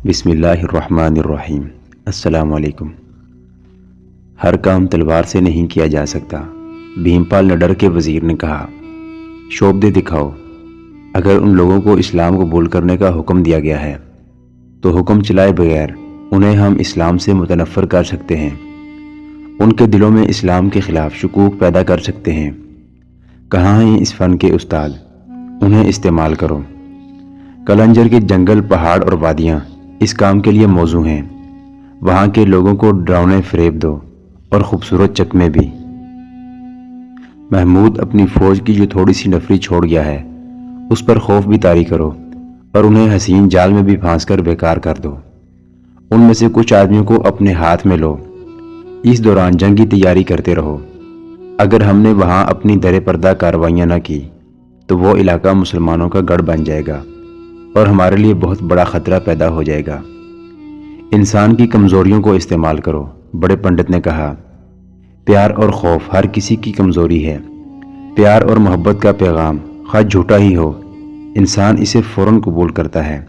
بسم اللہ الرحمن الرحیم۔ السلام علیکم۔ ہر کام تلوار سے نہیں کیا جا سکتا، بھیم پال نڈر کے وزیر نے کہا۔ شعبدے دکھاؤ۔ اگر ان لوگوں کو اسلام قبول کرنے کا حکم دیا گیا ہے تو حکم چلائے بغیر انہیں ہم اسلام سے متنفر کر سکتے ہیں، ان کے دلوں میں اسلام کے خلاف شکوک پیدا کر سکتے ہیں۔ کہاں ہیں اس فن کے استاد؟ انہیں استعمال کرو۔ کلنجر کے جنگل، پہاڑ اور وادیاں اس کام کے لیے موزوں ہیں۔ وہاں کے لوگوں کو ڈراؤنے فریب دو اور خوبصورت چکمے بھی۔ محمود اپنی فوج کی جو تھوڑی سی نفری چھوڑ گیا ہے اس پر خوف بھی طاری کرو اور انہیں حسین جال میں بھی پھانس کر بیکار کر دو۔ ان میں سے کچھ آدمیوں کو اپنے ہاتھ میں لو۔ اس دوران جنگی تیاری کرتے رہو۔ اگر ہم نے وہاں اپنی در پردہ کارروائیاں نہ کی تو وہ علاقہ مسلمانوں کا گڑھ بن جائے گا اور ہمارے لیے بہت بڑا خطرہ پیدا ہو جائے گا۔ انسان کی کمزوریوں کو استعمال کرو، بڑے پنڈت نے کہا۔ پیار اور خوف ہر کسی کی کمزوری ہے۔ پیار اور محبت کا پیغام خواہ جھوٹا ہی ہو، انسان اسے فوراً قبول کرتا ہے۔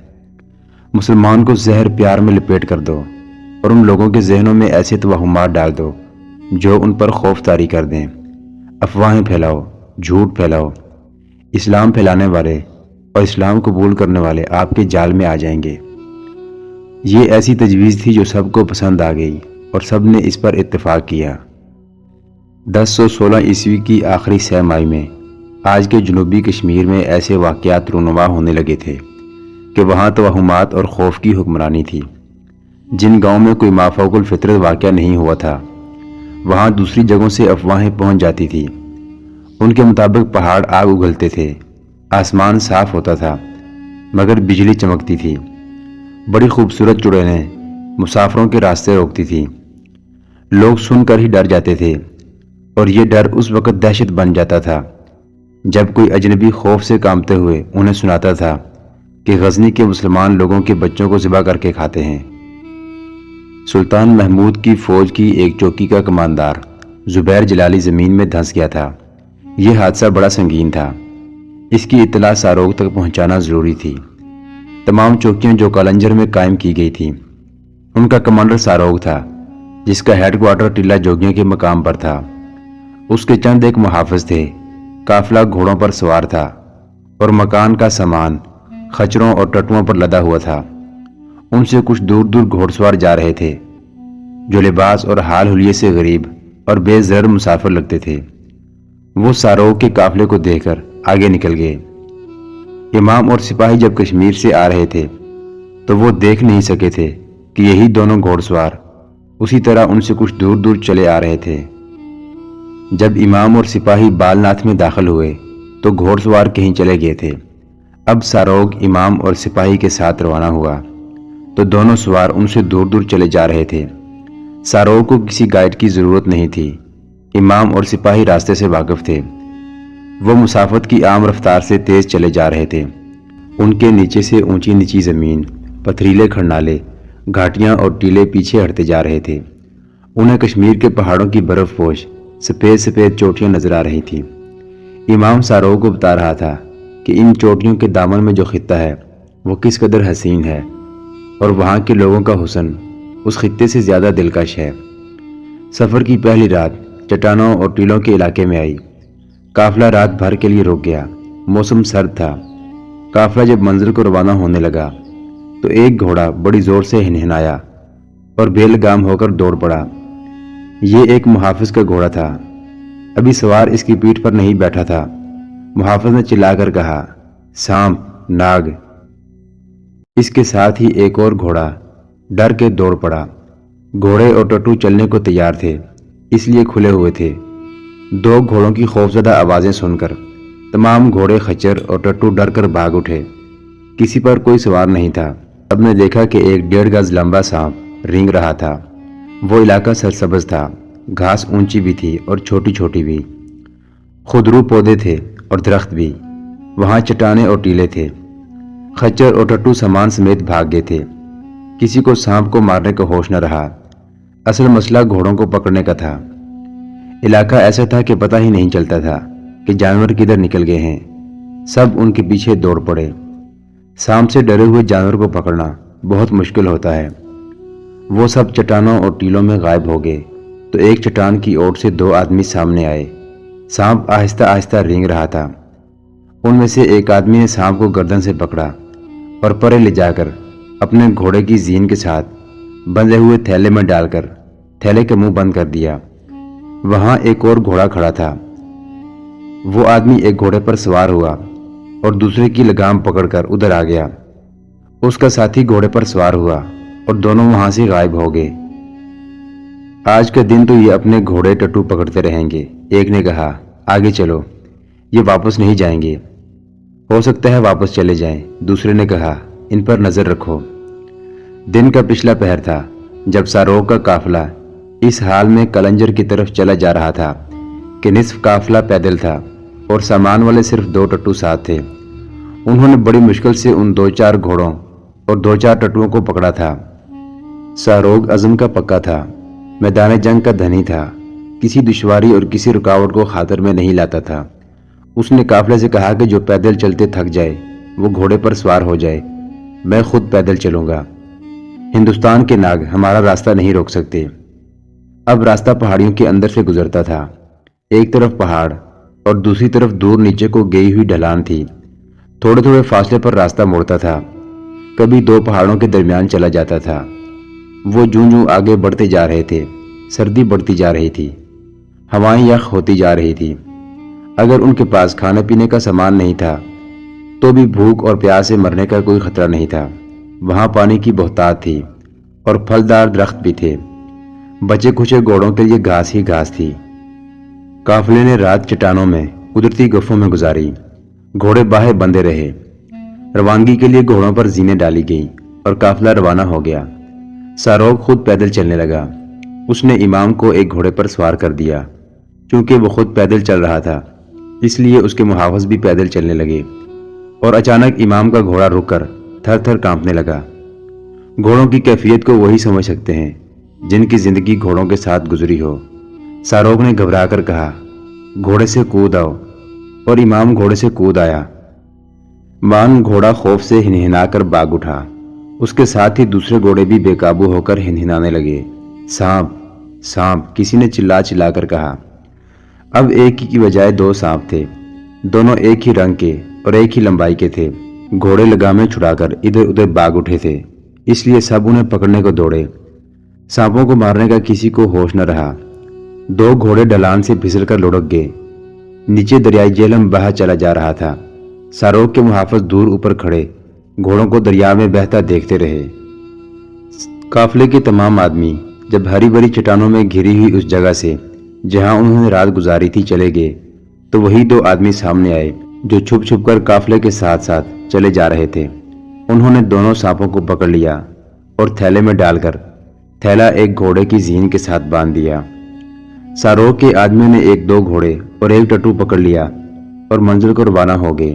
مسلمان کو زہر پیار میں لپیٹ کر دو اور ان لوگوں کے ذہنوں میں ایسے توہمات ڈال دو جو ان پر خوف طاری کر دیں۔ افواہیں پھیلاؤ، جھوٹ پھیلاؤ۔ اسلام پھیلانے والے اور اسلام قبول کرنے والے آپ کے جال میں آ جائیں گے۔ یہ ایسی تجویز تھی جو سب کو پسند آ گئی اور سب نے اس پر اتفاق کیا۔ 1016 عیسوی کی آخری سہ ماہی میں آج کے جنوبی کشمیر میں ایسے واقعات رونما ہونے لگے تھے کہ وہاں توہمات اور خوف کی حکمرانی تھی۔ جن گاؤں میں کوئی مافوق الفطرت واقعہ نہیں ہوا تھا وہاں دوسری جگہوں سے افواہیں پہنچ جاتی تھی۔ ان کے مطابق پہاڑ آگ اگلتے تھے، آسمان صاف ہوتا تھا مگر بجلی چمکتی تھی، بڑی خوبصورت چڑیلیں مسافروں کے راستے روکتی تھی۔ لوگ سن کر ہی ڈر جاتے تھے اور یہ ڈر اس وقت دہشت بن جاتا تھا جب کوئی اجنبی خوف سے کانپتے ہوئے انہیں سناتا تھا کہ غزنی کے مسلمان لوگوں کے بچوں کو ذبح کر کے کھاتے ہیں۔ سلطان محمود کی فوج کی ایک چوکی کا کماندار زبیر جلالی زمین میں دھنس گیا تھا۔ یہ حادثہ بڑا سنگین تھا، اس کی اطلاع ساروغ تک پہنچانا ضروری تھی۔ تمام چوکیاں جو کالنجر میں قائم کی گئی تھیں ان کا کمانڈر ساروغ تھا، جس کا ہیڈ کوارٹر ٹلہ جوگیوں کے مقام پر تھا۔ اس کے چند ایک محافظ تھے، قافلہ گھوڑوں پر سوار تھا اور مکان کا سامان خچروں اور ٹٹوؤں پر لدا ہوا تھا۔ ان سے کچھ دور دور گھوڑ سوار جا رہے تھے جو لباس اور حال حلیے سے غریب اور بے زر مسافر لگتے تھے۔ وہ ساروغ کے قافلے کو دیکھ کر آگے نکل گئے۔ امام اور سپاہی جب کشمیر سے آ رہے تھے تو وہ دیکھ نہیں سکے تھے کہ یہی دونوں گھوڑ سوار اسی طرح ان سے کچھ دور دور چلے آ رہے تھے۔ جب امام اور سپاہی بال ناتھ میں داخل ہوئے تو گھوڑ سوار کہیں چلے گئے تھے۔ اب ساروغ امام اور سپاہی کے ساتھ روانہ ہوا تو دونوں سوار ان سے دور دور چلے جا رہے تھے۔ ساروغ کو کسی گائیڈ کی ضرورت نہیں تھی، امام اور سپاہی راستے سے واقف تھے۔ وہ مسافت کی عام رفتار سے تیز چلے جا رہے تھے۔ ان کے نیچے سے اونچی نیچی زمین، پتھریلے کھرنالے، گھاٹیاں اور ٹیلے پیچھے ہٹتے جا رہے تھے۔ انہیں کشمیر کے پہاڑوں کی برف پوش سفید سفید چوٹیاں نظر آ رہی تھیں۔ امام ساروغ کو بتا رہا تھا کہ ان چوٹیوں کے دامن میں جو خطہ ہے وہ کس قدر حسین ہے اور وہاں کے لوگوں کا حسن اس خطے سے زیادہ دلکش ہے۔ سفر کی پہلی رات چٹانوں اور ٹیلوں کے علاقے میں آئی۔ قافلہ رات بھر کے لیے رک گیا۔ موسم سرد تھا۔ قافلہ جب منزل کو روانہ ہونے لگا تو ایک گھوڑا بڑی زور سے ہنہنایا اور بے لگام ہو کر دوڑ پڑا۔ یہ ایک محافظ کا گھوڑا تھا، ابھی سوار اس کی پیٹھ پر نہیں بیٹھا تھا۔ محافظ نے چلا کر کہا، سانپ، ناگ۔ اس کے ساتھ ہی ایک اور گھوڑا ڈر کے دوڑ پڑا۔ گھوڑے اور ٹٹو چلنے کو تیار تھے، اس لیے کھلے ہوئے تھے۔ دو گھوڑوں کی خوفزدہ آوازیں سن کر تمام گھوڑے، خچر اور ٹٹو ڈر کر بھاگ اٹھے۔ کسی پر کوئی سوار نہیں تھا۔ سب نے دیکھا کہ ایک 1.5 گز لمبا سانپ رینگ رہا تھا۔ وہ علاقہ سرسبز تھا، گھاس اونچی بھی تھی اور چھوٹی چھوٹی بھی، خودرو پودے تھے اور درخت بھی۔ وہاں چٹانیں اور ٹیلے تھے۔ خچر اور ٹٹو سامان سمیت بھاگ گئے تھے۔ کسی کو سانپ کو مارنے کا ہوش نہ رہا۔ اصل مسئلہ گھوڑوں کو پکڑنے کا تھا۔ علاقہ ایسا تھا کہ پتہ ہی نہیں چلتا تھا کہ جانور کدھر نکل گئے ہیں۔ سب ان کے پیچھے دوڑ پڑے۔ سانپ سے ڈرے ہوئے جانور کو پکڑنا بہت مشکل ہوتا ہے۔ وہ سب چٹانوں اور ٹیلوں میں غائب ہو گئے تو ایک چٹان کی اوٹ سے 2 آدمی سامنے آئے۔ سانپ آہستہ آہستہ رینگ رہا تھا۔ ان میں سے ایک آدمی نے سانپ کو گردن سے پکڑا اور پرے لے جا کر اپنے گھوڑے کی زین کے ساتھ بندھے ہوئے تھیلے میں ڈال کر تھیلے کا منہ بند کر دیا۔ وہاں ایک اور گھوڑا کھڑا تھا۔ وہ آدمی ایک گھوڑے پر سوار ہوا اور دوسرے کی لگام پکڑ کر ادھر آ گیا۔ اس کا ساتھی گھوڑے پر سوار ہوا اور دونوں وہاں سے غائب ہو گئے۔ آج کا دن تو یہ اپنے گھوڑے ٹٹو پکڑتے رہیں گے، ایک نے کہا۔ آگے چلو، یہ واپس نہیں جائیں گے۔ ہو سکتا ہے واپس چلے جائیں، دوسرے نے کہا۔ ان پر نظر رکھو۔ دن کا پچھلا پہر تھا جب ساروغ کا قافلہ اس حال میں کلنجر کی طرف چلا جا رہا تھا کہ نصف قافلہ پیدل تھا اور سامان والے صرف 2 ٹٹو ساتھ تھے۔ انہوں نے بڑی مشکل سے ان 2-4 گھوڑوں اور 2-4 ٹٹوؤں کو پکڑا تھا۔ ساروغ عزم کا پکا تھا، میدان جنگ کا دھنی تھا، کسی دشواری اور کسی رکاوٹ کو خاطر میں نہیں لاتا تھا۔ اس نے قافلے سے کہا کہ جو پیدل چلتے تھک جائے وہ گھوڑے پر سوار ہو جائے، میں خود پیدل چلوں گا۔ ہندوستان کے ناگ ہمارا راستہ نہیں روک سکتے۔ اب راستہ پہاڑیوں کے اندر سے گزرتا تھا۔ ایک طرف پہاڑ اور دوسری طرف دور نیچے کو گئی ہوئی ڈھلان تھی۔ تھوڑے تھوڑے فاصلے پر راستہ مڑتا تھا، کبھی 2 پہاڑوں کے درمیان چلا جاتا تھا۔ وہ جوں جوں آگے بڑھتے جا رہے تھے، سردی بڑھتی جا رہی تھی، ہوائیں یخ ہوتی جا رہی تھی۔ اگر ان کے پاس کھانے پینے کا سامان نہیں تھا تو بھی بھوک اور پیاس سے مرنے کا کوئی خطرہ نہیں تھا۔ وہاں پانی کی بہتات تھی اور پھلدار درخت بھی تھے۔ بچے کھچے گھوڑوں کے لیے گھاس ہی گھاس تھی۔ قافلے نے رات چٹانوں میں قدرتی گفوں میں گزاری۔ گھوڑے باہے بندھے رہے۔ روانگی کے لیے گھوڑوں پر زینیں ڈالی گئیں اور قافلہ روانہ ہو گیا۔ ساروغ خود پیدل چلنے لگا۔ اس نے امام کو ایک گھوڑے پر سوار کر دیا۔ چونکہ وہ خود پیدل چل رہا تھا اس لیے اس کے محافظ بھی پیدل چلنے لگے، اور اچانک امام کا گھوڑا رک کر تھر تھر کانپنے لگا۔ گھوڑوں کی کیفیت کو وہی سمجھ سکتے ہیں جن کی زندگی گھوڑوں کے ساتھ گزری ہو۔ ساروغ نے گھبرا کر کہا، گھوڑے سے کود آؤ، اور امام گھوڑے سے کود آیا۔ مان گھوڑا خوف سے ہنہنا کر باگ اٹھا۔ اس کے ساتھ ہی دوسرے گھوڑے بھی بے قابو ہو کر ہنہنانے لگے۔ سانپ، سانپ، کسی نے چلا چلا کر کہا۔ اب ایک ہی کی بجائے 2 سانپ تھے، دونوں ایک ہی رنگ کے اور ایک ہی لمبائی کے تھے۔ گھوڑے لگامیں چھڑا کر ادھر ادھر باگ اٹھے تھے، اس لیے سب انہیں پکڑنے کو دوڑے۔ سانپوں کو مارنے کا کسی کو ہوش نہ رہا۔ 2 گھوڑے ڈھلان سے پھسل کر لڑک گئے۔ نیچے دریائے جہلم بہا چلا جا رہا تھا۔ ساروغ کے محافظ دور اوپر کھڑے گھوڑوں کو دریا میں بہتا دیکھتے رہے۔ قافلے کے تمام آدمی جب ہری بھری چٹانوں میں گھری ہوئی اس جگہ سے جہاں انہوں نے رات گزاری تھی چلے گئے تو وہی 2 آدمی سامنے آئے جو چھپ چھپ کر قافلے کے ساتھ ساتھ چلے جا رہے تھے۔ انہوں نے دونوں سانپوں کو پکڑ لیا اور تھیلے میں ڈال کر تھیلا ایک گھوڑے کی زین کے ساتھ باندھ دیا۔ ساروغ کے آدمیوں نے 1-2 گھوڑے اور ایک ٹٹو پکڑ لیا اور منزل کو روانہ ہو گئے۔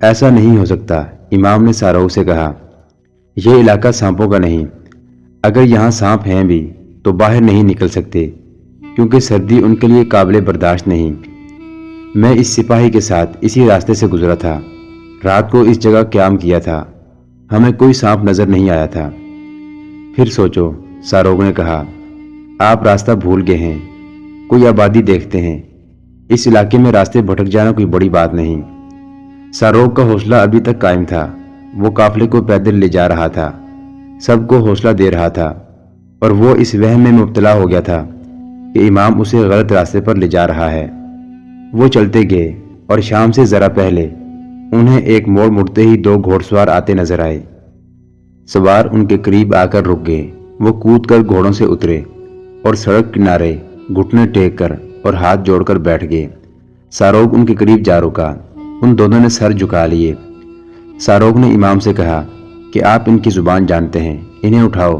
ایسا نہیں ہو سکتا، امام نے ساروغ سے کہا۔ یہ علاقہ سانپوں کا نہیں، اگر یہاں سانپ ہیں بھی تو باہر نہیں نکل سکتے کیونکہ سردی ان کے لیے قابل برداشت نہیں۔ میں اس سپاہی کے ساتھ اسی راستے سے گزرا تھا، رات کو اس جگہ قیام کیا تھا، ہمیں کوئی سانپ نظر نہیں آیا تھا۔ پھر سوچو، ساروغ نے کہا، آپ راستہ بھول گئے ہیں، کوئی آبادی دیکھتے ہیں، اس علاقے میں راستے بھٹک جانا کوئی بڑی بات نہیں۔ ساروغ کا حوصلہ ابھی تک قائم تھا، وہ قافلے کو پیدل لے جا رہا تھا، سب کو حوصلہ دے رہا تھا، اور وہ اس وہم میں مبتلا ہو گیا تھا کہ امام اسے غلط راستے پر لے جا رہا ہے۔ وہ چلتے گئے اور شام سے ذرا پہلے انہیں ایک موڑ مڑتے ہی 2 گھوڑ سوار آتے نظر آئے۔ سوار ان کے قریب آ کر رک گئے۔ وہ کود کر گھوڑوں سے اترے اور سڑک کنارے گھٹنے ٹیک کر اور ہاتھ جوڑ کر بیٹھ گئے۔ ساروغ ان کے قریب جا رکا، ان دونوں نے سر جھکا لیے۔ ساروغ نے امام سے کہا کہ آپ ان کی زبان جانتے ہیں، انہیں اٹھاؤ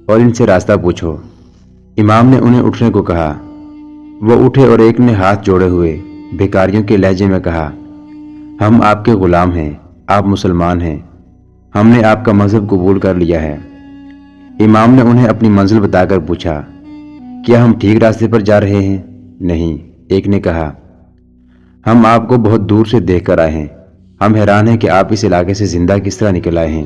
اور ان سے راستہ پوچھو۔ امام نے انہیں اٹھنے کو کہا۔ وہ اٹھے اور ایک نے ہاتھ جوڑے ہوئے بھکاریوں کے لہجے میں کہا، ہم آپ کے غلام ہیں، آپ مسلمان ہیں، ہم نے آپ کا مذہب قبول کر لیا ہے۔ امام نے انہیں اپنی منزل بتا کر پوچھا، کیا ہم ٹھیک راستے پر جا رہے ہیں؟ نہیں، ایک نے کہا، ہم آپ کو بہت دور سے دیکھ کر آئے ہیں، ہم حیران ہیں کہ آپ اس علاقے سے زندہ کس طرح نکل آئے ہیں۔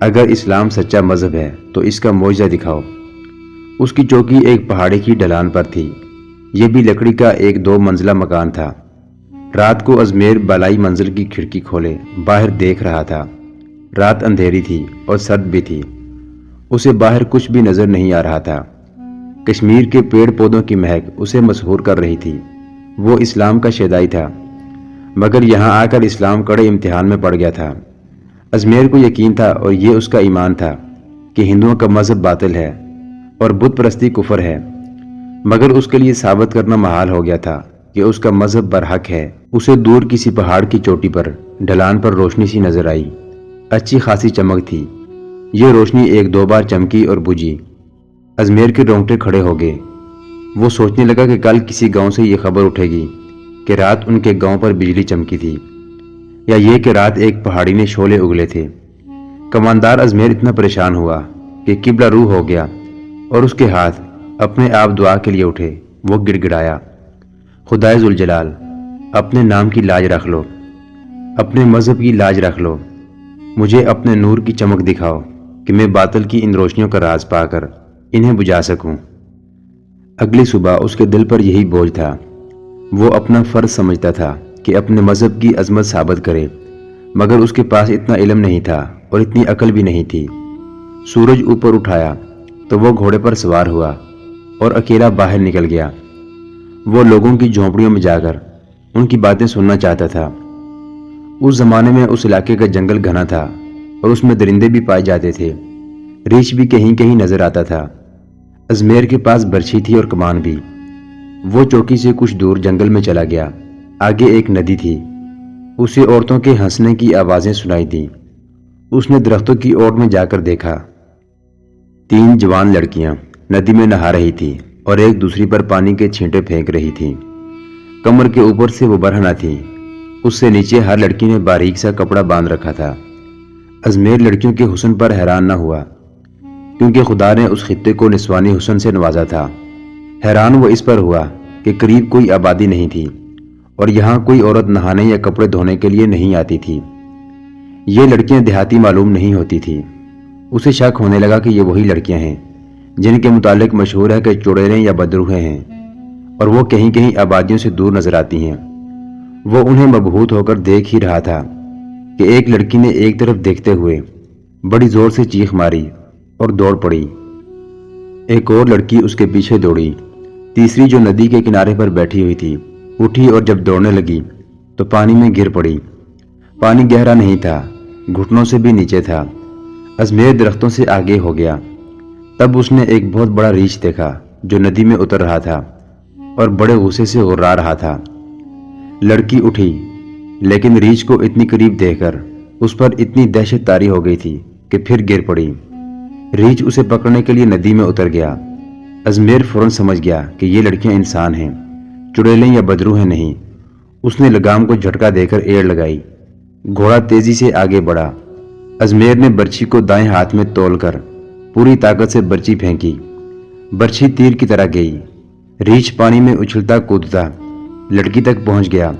اگر اسلام سچا مذہب ہے تو اس کا معجزہ دکھاؤ۔ اس کی چوکی ایک پہاڑی کی ڈھلان پر تھی۔ یہ بھی لکڑی کا ایک 2 منزلہ مکان تھا۔ رات کو ازمیر بالائی منزل کی کھڑکی کھولے باہر دیکھ رہا تھا۔ رات اندھیری تھی اور سرد بھی تھی۔ اسے باہر کچھ بھی نظر نہیں آ رہا تھا۔ کشمیر کے پیڑ پودوں کی مہک اسے مسحور کر رہی تھی۔ وہ اسلام کا شیدائی تھا، مگر یہاں آ کر اسلام کڑے امتحان میں پڑ گیا تھا۔ ازمیر کو یقین تھا اور یہ اس کا ایمان تھا کہ ہندوؤں کا مذہب باطل ہے اور بت پرستی کفر ہے، مگر اس کے لیے ثابت کرنا محال ہو گیا تھا کہ اس کا مذہب برحق ہے۔ اسے دور کسی پہاڑ کی چوٹی پر ڈھلان پر روشنی سی نظر آئی۔ اچھی خاصی چمک تھی۔ یہ روشنی 1-2 بار چمکی اور بجھی۔ ازمیر کے رونگٹے کھڑے ہو گئے۔ وہ سوچنے لگا کہ کل کسی گاؤں سے یہ خبر اٹھے گی کہ رات ان کے گاؤں پر بجلی چمکی تھی، یا یہ کہ رات ایک پہاڑی نے شعلے اگلے تھے۔ کماندار ازمیر اتنا پریشان ہوا کہ قبلہ روح ہو گیا اور اس کے ہاتھ اپنے آپ دعا کے لیے اٹھے۔ وہ گڑ گڑایا، خدائے ذوالجلال، اپنے نام کی لاج رکھ لو، اپنے مذہب کی لاج رکھ لو، مجھے اپنے نور کی چمک دکھاؤ کہ میں باطل کی ان روشنیوں کا راز پا کر انہیں بجھا سکوں۔ اگلی صبح اس کے دل پر یہی بوجھ تھا۔ وہ اپنا فرض سمجھتا تھا کہ اپنے مذہب کی عظمت ثابت کرے، مگر اس کے پاس اتنا علم نہیں تھا اور اتنی عقل بھی نہیں تھی۔ سورج اوپر اٹھایا تو وہ گھوڑے پر سوار ہوا اور اکیلا باہر نکل گیا۔ وہ لوگوں کی جھونپڑیوں میں جا کر ان کی باتیں سننا چاہتا تھا۔ اس زمانے میں اس علاقے کا جنگل گھنا تھا اور اس میں درندے بھی پائے جاتے تھے۔ ریچھ بھی کہیں کہیں نظر آتا تھا۔ ازمیر کے پاس برچھی تھی اور کمان بھی۔ وہ چوکی سے کچھ دور جنگل میں چلا گیا۔ آگے ایک ندی تھی۔ اسے عورتوں کے ہنسنے کی آوازیں سنائی دیں۔ اس نے درختوں کی اوٹ میں جا کر دیکھا۔ 3 جوان لڑکیاں ندی میں نہا رہی تھی اور ایک دوسری پر پانی کے چھینٹے پھینک رہی تھی۔ کمر کے اوپر سے وہ برہنہ تھی۔ اس سے نیچے ہر لڑکی نے باریک سا کپڑا باندھ رکھا تھا۔ ازمیر لڑکیوں کے حسن پر حیران نہ ہوا، کیونکہ خدا نے اس خطے کو نسوانی حسن سے نوازا تھا۔ حیران وہ اس پر ہوا کہ قریب کوئی آبادی نہیں تھی اور یہاں کوئی عورت نہانے یا کپڑے دھونے کے لیے نہیں آتی تھی۔ یہ لڑکیاں دیہاتی معلوم نہیں ہوتی تھی۔ اسے شک ہونے لگا کہ یہ وہی لڑکیاں ہیں جن کے متعلق مشہور ہے کہ چڑیلیں یا بدروہیں ہیں، اور وہ کہیں کہیں آبادیوں سے دور نظر آتی ہیں۔ وہ انہیں مبہوت ہو کر دیکھ ہی رہا تھا کہ ایک لڑکی نے ایک طرف دیکھتے ہوئے بڑی زور سے چیخ ماری اور دوڑ پڑی۔ ایک اور لڑکی اس کے پیچھے دوڑی۔ تیسری، جو ندی کے کنارے پر بیٹھی ہوئی تھی، اٹھی اور جب دوڑنے لگی تو پانی میں گر پڑی۔ پانی گہرا نہیں تھا، گھٹنوں سے بھی نیچے تھا۔ ازمیر درختوں سے آگے ہو گیا۔ تب اس نے ایک بہت بڑا ریچھ دیکھا جو ندی میں اتر رہا تھا اور بڑے غصے سے غرا رہا تھا۔ لڑکی اٹھی، لیکن ریچھ کو اتنی قریب دیکھ کر اس پر اتنی دہشت طاری ہو گئی تھی کہ پھر گر پڑی۔ ریچھ اسے پکڑنے کے لیے ندی میں اتر گیا۔ ازمیر فوراً سمجھ گیا کہ یہ لڑکیاں انسان ہیں، چڑیلیں یا بدروہیں نہیں۔ اس نے لگام کو جھٹکا دے کر ایڑ لگائی۔ گھوڑا تیزی سے آگے بڑھا۔ ازمیر نے برچھی کو دائیں ہاتھ میں تول کر پوری طاقت سے برچھی پھینکی۔ برچھی تیر کی طرح گئی۔ ریچھ پانی میں اچھلتا کودتا لڑکی تک پہنچ گیا،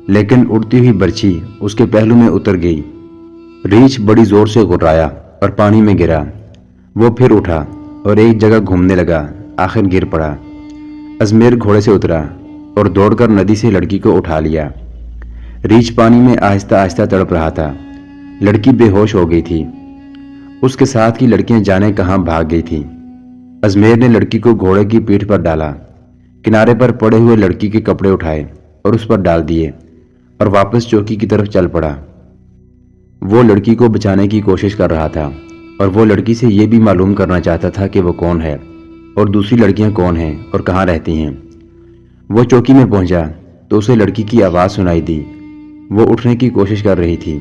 لیکن اڑتی ہوئی برچھی اس کے پہلو میں اتر گئی۔ ریچھ بڑی زور سے غرایا اور پانی میں گرا۔ وہ پھر اٹھا اور ایک جگہ گھومنے لگا، آخر گر پڑا۔ ازمیر گھوڑے سے اترا اور دوڑ کر ندی سے لڑکی کو اٹھا لیا۔ ریچھ پانی میں آہستہ آہستہ تڑپ رہا تھا۔ لڑکی بے ہوش ہو گئی تھی۔ اس کے ساتھ کی لڑکیاں جانے کہاں بھاگ گئی تھیں۔ ازمیر نے لڑکی کو گھوڑے کی پیٹھ پر ڈالا، کنارے پر پڑے ہوئے لڑکی کے کپڑے اٹھائے اور اس پر ڈال دیے اور واپس چوکی کی طرف چل پڑا۔ وہ لڑکی کو بچانے کی کوشش کر رہا تھا اور وہ لڑکی سے یہ بھی معلوم کرنا چاہتا تھا کہ وہ کون ہے اور دوسری لڑکیاں کون ہیں اور کہاں رہتی ہیں۔ وہ چوکی میں پہنچا تو اسے لڑکی کی آواز سنائی دی۔ وہ اٹھنے کی کوشش کر رہی تھی۔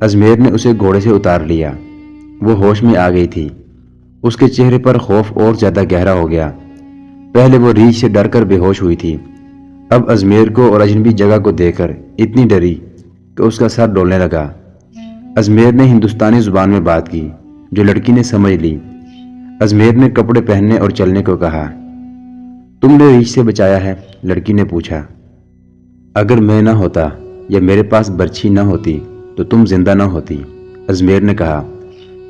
ازمیر نے اسے گھوڑے سے اتار لیا۔ وہ ہوش میں آ گئی تھی۔ اس کے چہرے پر خوف اور زیادہ گہرا ہو گیا۔ پہلے وہ ریچھ سے ڈر کر بے ہوش ہوئی تھی، اب ازمیر کو اور اجنبی جگہ کو دیکھ کر اتنی ڈری کہ اس کا سر ڈولنے لگا۔ ازمیر نے ہندوستانی زبان میں بات کی جو لڑکی نے سمجھ لی۔ ازمیر نے کپڑے پہننے اور چلنے کو کہا۔ تم نے ریچھ سے بچایا ہے؟ لڑکی نے پوچھا۔ اگر میں نہ ہوتا یا میرے پاس برچھی نہ ہوتی تو تم زندہ نہ ہوتی، ازمیر نے کہا۔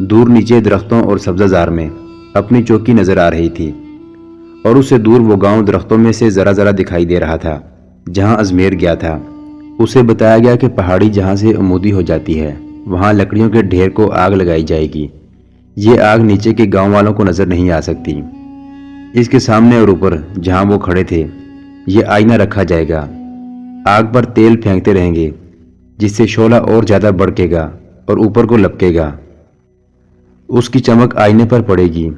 دور نیچے درختوں اور سبزہ زار میں اپنی چوکی نظر آ رہی تھی، اور اس سے دور وہ گاؤں درختوں میں سے ذرا ذرا دکھائی دے رہا تھا جہاں ازمیر گیا تھا۔ اسے بتایا گیا کہ پہاڑی جہاں سے عمودی ہو جاتی ہے وہاں لکڑیوں کے ڈھیر کو آگ لگائی جائے گی۔ یہ آگ نیچے کے گاؤں والوں کو نظر نہیں آ سکتی۔ اس کے سامنے اور اوپر جہاں وہ کھڑے تھے یہ آئینہ رکھا جائے گا۔ آگ پر تیل پھینکتے رہیں گے جس سے شعلہ اور زیادہ بڑکے گا اور اوپر کو لپکے گا۔ اس کی چمک آئینے پر پڑے گی۔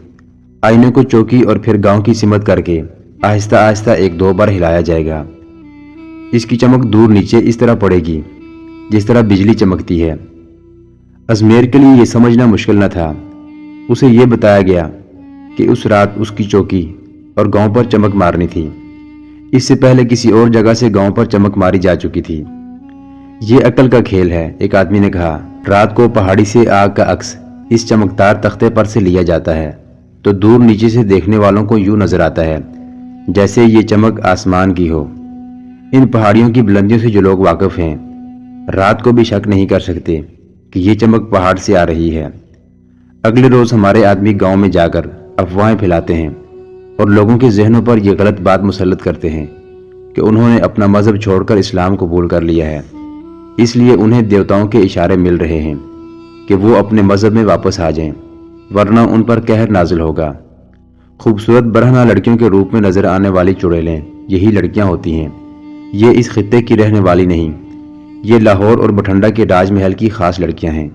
آئینے کو چوکی اور پھر گاؤں کی سمت کر کے آہستہ آہستہ 1-2 بار ہلایا جائے گا۔ اس کی چمک دور نیچے اس طرح پڑے گی جس طرح بجلی چمکتی ہے۔ ازمیر کے لیے یہ سمجھنا مشکل نہ تھا۔ اسے یہ بتایا گیا کہ اس رات اس کی چوکی اور گاؤں پر چمک مارنی تھی۔ اس سے پہلے کسی اور جگہ سے گاؤں پر چمک ماری جا چکی تھی۔ یہ عقل کا کھیل ہے، ایک آدمی نے کہا۔ رات کو پہاڑی سے آگ کا عکس اس چمکدار تختے پر سے لیا جاتا ہے تو دور نیچے سے دیکھنے والوں کو یوں نظر آتا ہے جیسے یہ چمک آسمان کی ہو۔ ان پہاڑیوں کی بلندیوں سے جو لوگ واقف ہیں رات کو بھی شک نہیں کر سکتے کہ یہ چمک پہاڑ سے آ رہی ہے۔ اگلے روز ہمارے آدمی گاؤں میں جا کر افواہیں پھیلاتے ہیں اور لوگوں کے ذہنوں پر یہ غلط بات مسلط کرتے ہیں کہ انہوں نے اپنا مذہب چھوڑ کر اسلام قبول کر لیا ہے، اس لیے انہیں دیوتاؤں کے اشارے مل رہے ہیں کہ وہ اپنے مذہب میں واپس آ جائیں ورنہ ان پر قہر نازل ہوگا۔ خوبصورت برہنہ لڑکیوں کے روپ میں نظر آنے والی چڑیلیں یہی لڑکیاں ہوتی ہیں۔ یہ اس خطے کی رہنے والی نہیں، یہ لاہور اور بٹھنڈا کے راج محل کی خاص لڑکیاں ہیں۔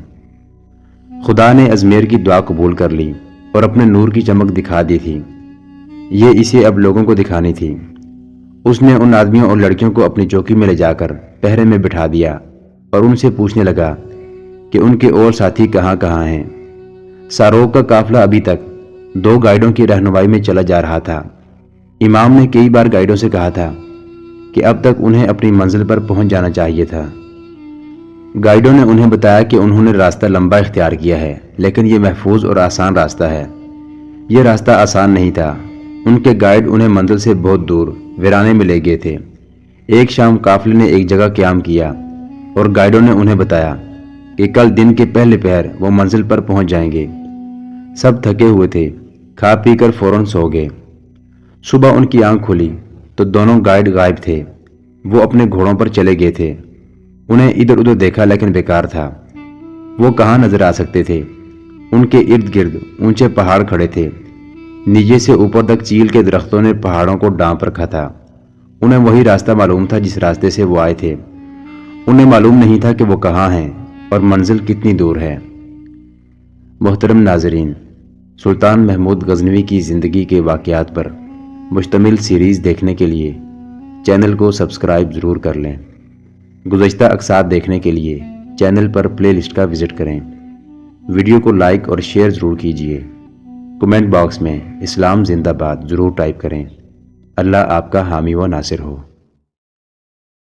خدا نے ازمیر کی دعا قبول کر لی اور اپنے نور کی چمک دکھا دی تھی۔ یہ اسے اب لوگوں کو دکھانی تھی۔ اس نے ان آدمیوں اور لڑکیوں کو اپنی چوکی میں لے جا کر پہرے میں بٹھا دیا اور ان سے پوچھنے لگا کہ ان کے اور ساتھی کہاں کہاں ہیں۔ ساروغ کا قافلہ ابھی تک 2 گائیڈوں کی رہنمائی میں چلا جا رہا تھا۔ امام نے کئی بار گائیڈوں سے کہا تھا کہ اب تک انہیں اپنی منزل پر پہنچ جانا چاہیے تھا۔ گائیڈوں نے انہیں بتایا کہ انہوں نے راستہ لمبا اختیار کیا ہے لیکن یہ محفوظ اور آسان راستہ ہے۔ یہ راستہ آسان نہیں تھا۔ ان کے گائیڈ انہیں منزل سے بہت دور ویرانے میں لے گئے تھے۔ ایک شام قافلے نے ایک جگہ قیام کیا اور گائیڈوں نے انہیں بتایا کہ کل دن کے پہلے پہر وہ منزل پر پہنچ جائیں گے۔ سب تھکے ہوئے تھے، کھا پی کر فوراً سو گئے۔ صبح ان کی آنکھ کھلی تو دونوں گائیڈ غائب تھے۔ وہ اپنے گھوڑوں پر چلے گئے تھے۔ انہیں ادھر ادھر دیکھا لیکن بیکار تھا۔ وہ کہاں نظر آ سکتے تھے؟ ان کے ارد گرد اونچے پہاڑ کھڑے تھے۔ نیچے سے اوپر تک چیل کے درختوں نے پہاڑوں کو ڈانپ رکھا تھا۔ انہیں وہی راستہ معلوم تھا جس راستے سے وہ آئے تھے۔ انہیں معلوم نہیں تھا کہ وہ کہاں ہیں اور منزل کتنی دور ہے۔ محترم ناظرین، سلطان محمود غزنوی کی زندگی کے واقعات پر مشتمل سیریز دیکھنے کے لیے چینل کو سبسکرائب ضرور کر لیں۔ گزشتہ اقساط دیکھنے کے لیے چینل پر پلے لسٹ کا وزٹ کریں۔ ویڈیو کو لائک اور شیئر ضرور کیجیے۔ کمنٹ باکس میں اسلام زندہ باد ضرور ٹائپ کریں۔ اللہ آپ کا حامی و ناصر ہو۔